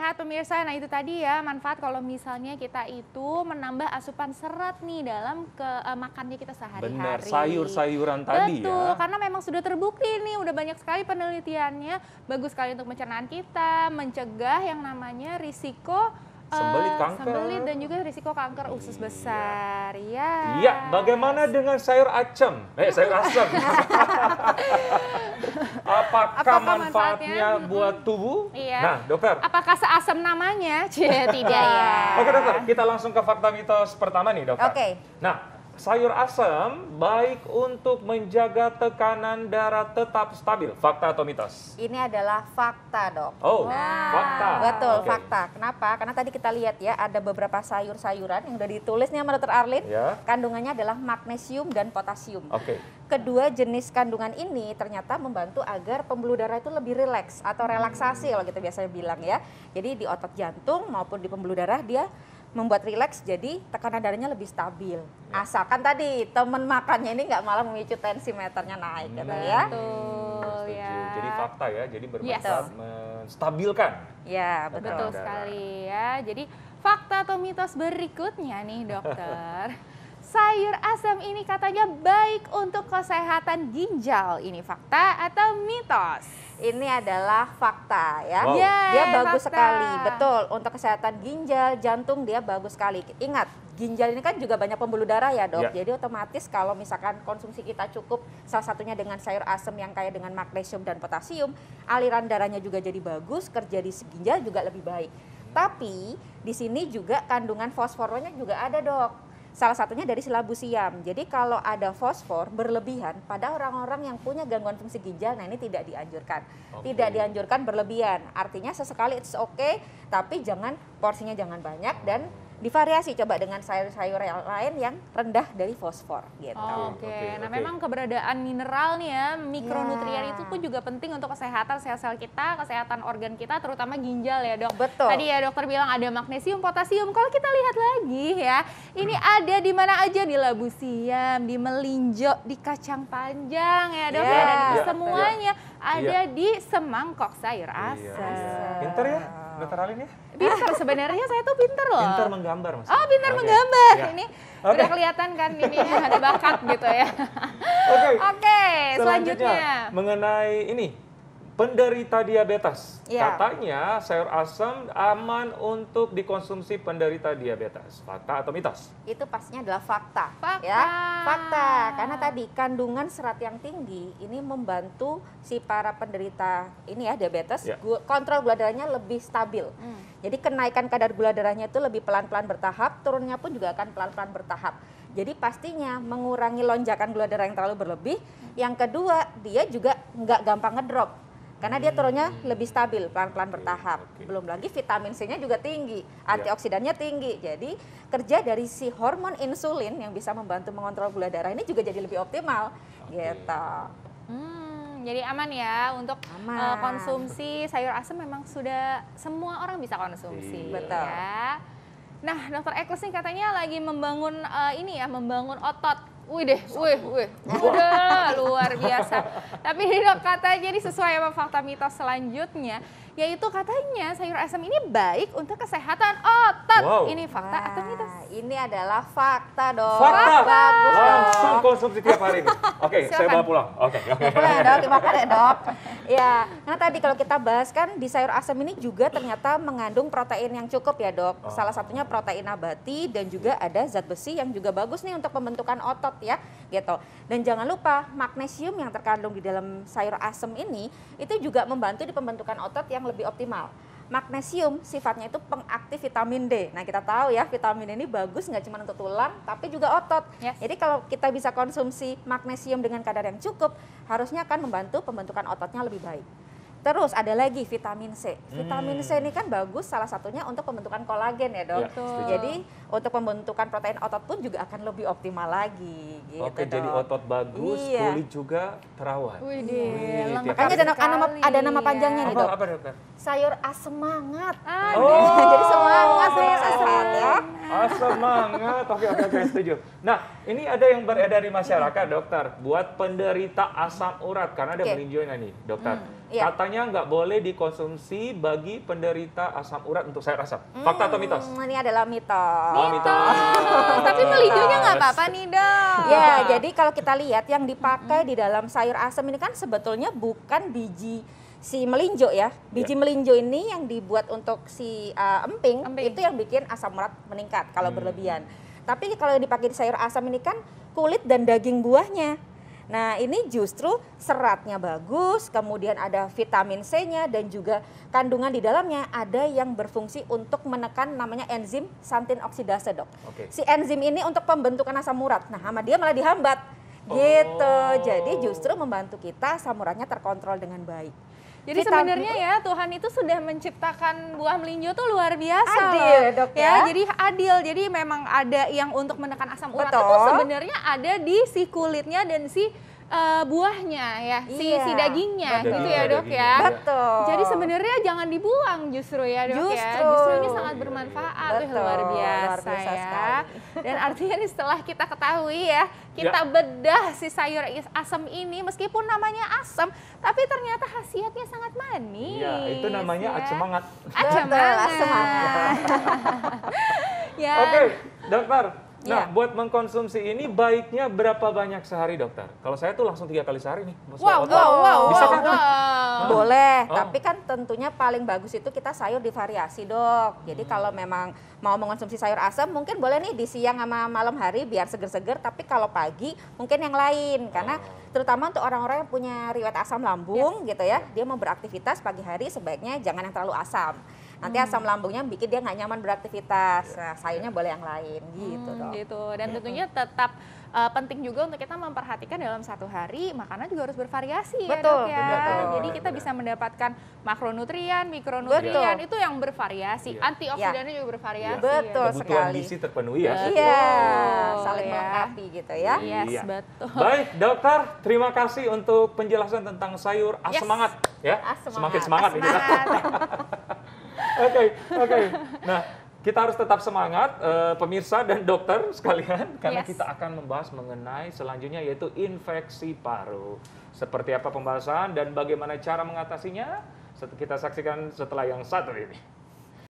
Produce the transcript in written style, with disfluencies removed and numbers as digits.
sehat pemirsa. Nah itu tadi ya manfaat kalau misalnya kita itu menambah asupan serat nih dalam makannya kita sehari-hari. Benar, sayur-sayuran tadi ya. Betul, karena memang sudah terbukti nih, udah banyak sekali penelitiannya, bagus sekali untuk pencernaan kita, mencegah yang namanya risiko sembelit kanker. Sembelit dan juga risiko kanker usus besar. Ya. Iya, bagaimana dengan sayur asem? Sayur asem. Apakah manfaatnya buat tubuh? Iya. Nah, dokter. Apakah seasem namanya? Tidak ya. Oke, dokter. Kita langsung ke fakta mitos pertama nih, dokter. Oke. Nah, sayur asem baik untuk menjaga tekanan darah tetap stabil. Fakta atau mitos? Ini adalah fakta, Dok. Oh, nah, fakta. Betul, Oke. fakta. Kenapa? Karena tadi kita lihat ya, ada beberapa sayur-sayuran yang udah ditulisnya sama Dr. Arlin. Ya. Kandungannya adalah magnesium dan potasium. Oke. Kedua jenis kandungan ini ternyata membantu agar pembuluh darah itu lebih rileks atau relaksasi kalau kita biasanya bilang ya. Jadi di otot jantung maupun di pembuluh darah dia membuat rileks, jadi tekanan darahnya lebih stabil. Asalkan tadi temen makannya ini nggak malah memicu tensi meternya naik gitu ya. Betul ya. Jadi fakta ya, jadi bermanfaat menstabilkan. Ya, betul. Betul sekali ya. Jadi fakta atau mitos berikutnya nih dokter. Sayur asam ini katanya baik untuk kesehatan ginjal. Ini fakta atau mitos? Ini adalah fakta ya. Wow. Dia bagus fakta. sekali, betul. Untuk kesehatan ginjal, jantung dia bagus sekali. Ingat, ginjal ini kan juga banyak pembuluh darah ya dok. Jadi otomatis kalau misalkan konsumsi kita cukup, salah satunya dengan sayur asem yang kaya dengan magnesium dan potasium, aliran darahnya juga jadi bagus, kerja di ginjal juga lebih baik. Tapi di sini juga kandungan fosfornya juga ada dok. Salah satunya dari silabu siam. Jadi kalau ada fosfor berlebihan pada orang-orang yang punya gangguan fungsi ginjal, nah ini tidak dianjurkan. Tidak dianjurkan berlebihan. Artinya sesekali it's okay, tapi jangan porsinya jangan banyak dan divariasi coba dengan sayur-sayur yang lain yang rendah dari fosfor gitu. Nah memang keberadaan mineral nih ya, mikronutrien itu pun juga penting untuk kesehatan sel-sel kita, kesehatan organ kita, terutama ginjal ya dok. Betul. Tadi ya dokter bilang ada magnesium, potasium. Kalau kita lihat lagi ya, ini ada di mana aja, di labu siam, di melinjo, di kacang panjang ya dok. Dan itu semuanya ada di semangkok sayur asam. Pinter ya, dokter Alin ya? Pinter sebenarnya, saya tuh pinter loh. Pinter menggambar maksudnya. Oh, pinter menggambar. Ini udah kelihatan kan ini ada bakat gitu ya. Oke, selanjutnya mengenai ini penderita diabetes. Ya. Katanya sayur asam aman untuk dikonsumsi penderita diabetes. Fakta atau mitos? Itu pastinya adalah fakta. Fakta. Ya, fakta. Karena tadi kandungan serat yang tinggi ini membantu si para penderita ini ya diabetes, kontrol gula darahnya lebih stabil. Jadi kenaikan kadar gula darahnya itu lebih pelan-pelan bertahap, turunnya pun juga akan pelan-pelan bertahap. Jadi pastinya mengurangi lonjakan gula darah yang terlalu berlebih. Yang kedua, dia juga nggak gampang ngedrop. Karena dia turunnya lebih stabil, pelan-pelan bertahap. Belum lagi vitamin C-nya juga tinggi, antioksidannya tinggi. Jadi kerja dari si hormon insulin yang bisa membantu mengontrol gula darah ini juga jadi lebih optimal. Gitu. Jadi aman ya untuk konsumsi sayur asam, memang sudah semua orang bisa konsumsi. Betul. Ya. Nah, dokter Eklus nih katanya lagi membangun membangun otot. Udah luar biasa. Tapi ini dok katanya jadi sesuai sama fakta mitos selanjutnya, yaitu katanya sayur asam ini baik untuk kesehatan otot. Ini fakta atau mitos? Ini adalah fakta dok. Fakta. Bagus dok. Langsung konsumsi tiap hari nih. Oke, saya bawa pulang. Oke. Pulang ya dok, dimakan ya dok. Ya, karena tadi kalau kita bahas kan di sayur asam ini juga ternyata mengandung protein yang cukup ya dok. Salah satunya protein nabati dan juga ada zat besi yang juga bagus nih untuk pembentukan otot ya, gitu. Dan jangan lupa magnesium yang terkandung di dalam sayur asam ini itu juga membantu di pembentukan otot yang lebih optimal. Magnesium sifatnya itu pengaktif vitamin D. Nah kita tahu ya vitamin ini bagus nggak cuma untuk tulang tapi juga otot. Jadi kalau kita bisa konsumsi magnesium dengan kadar yang cukup, harusnya akan membantu pembentukan ototnya lebih baik. Terus ada lagi vitamin C. Vitamin C ini kan bagus salah satunya untuk pembentukan kolagen ya dok. Jadi untuk pembentukan protein otot pun juga akan lebih optimal lagi. Gitu, Oke, jadi otot bagus, Iya. kulit juga terawat. Widih, lengkap Makanya ada nama sekali panjangnya nih, Apa, Dok. apa dokter? Sayur semangat. Oh, Jadi semangat untuk sehat ya. Semangat, oke, setuju. Nah, ini ada yang beredar di masyarakat, dokter, buat penderita asam urat, karena ada Oke. meninjaunya nih, dokter. Iya. Katanya nggak boleh dikonsumsi bagi penderita asam urat untuk sayur asam. Fakta atau mitos? Ini adalah mitos. Oh, mitos. Tapi melinjonya nggak apa-apa nih, Dok. Ya, jadi kalau kita lihat yang dipakai di dalam sayur asam ini kan sebetulnya bukan biji si melinjo ya. Biji melinjo ini yang dibuat untuk si emping, Emping. itu yang bikin asam urat meningkat kalau berlebihan. Tapi kalau yang dipakai di sayur asam ini kan kulit dan daging buahnya. Nah, ini justru seratnya bagus, kemudian ada vitamin C-nya dan juga kandungan di dalamnya ada yang berfungsi untuk menekan namanya enzim santin oksidase, Dok. Oke. Si enzim ini untuk pembentukan asam urat. Nah, sama dia malah dihambat. Gitu. Jadi justru membantu kita asam uratnya terkontrol dengan baik. Jadi sebenarnya ya Tuhan itu sudah menciptakan buah melinjo tuh luar biasa Adil, loh. Dok, ya. Jadi adil. Jadi memang ada yang untuk menekan asam urat Betul. itu sebenarnya ada di si kulitnya dan si buahnya ya, si Iya, dagingnya betul. gitu ya, Dok Dagingnya, ya. iya. Betul. Jadi sebenarnya jangan dibuang justru ya, Dok ya. Justru. Justru ini sangat bermanfaat. Wih, Betul, luar biasa, luar biasa ya. sekali. Dan artinya nih setelah kita ketahui ya, kita bedah si sayur asam ini meskipun namanya asam, tapi ternyata khasiatnya sangat manis. Iya, itu namanya ya. semangat. Semangat. semangat. Ya. Oke, dokter. Nah, Iya. buat mengkonsumsi ini baiknya berapa banyak sehari, dokter? Kalau saya tuh langsung 3 kali sehari nih. Wow, Otot. wow. Bisa kan? Boleh, Oh. tapi kan tentunya paling bagus itu kita sayur divariasi, Dok. Jadi kalau memang mau mengonsumsi sayur asam mungkin boleh nih di siang sama malam hari biar seger-seger, tapi kalau pagi mungkin yang lain karena terutama untuk orang-orang yang punya riwayat asam lambung gitu ya, dia mau beraktivitas pagi hari sebaiknya jangan yang terlalu asam. Nanti asam lambungnya bikin dia nggak nyaman beraktivitas. Nah, sayurnya boleh yang lain gitu, Dok. Gitu. Dan tentunya tetap penting juga untuk kita memperhatikan dalam satu hari makanan juga harus bervariasi ya, Betul, Dok ya. betul. Jadi kita bisa mendapatkan makronutrien, mikronutrien itu yang bervariasi, Iya. antioksidannya juga bervariasi. Betul. Ya. Kebutuhan sekali. gizi terpenuhi ya. Iya, Betul, saling ya. melengkapi gitu ya. Yes, Iya. betul. Baik, dokter, terima kasih untuk penjelasan tentang sayur Yes. semangat ya. Semangat. Semakin semangat ini. Semangat. Oke. Nah, kita harus tetap semangat, pemirsa dan dokter sekalian, karena Yes. kita akan membahas mengenai selanjutnya yaitu infeksi paru. Seperti apa pembahasan dan bagaimana cara mengatasinya? Kita saksikan setelah yang satu ini.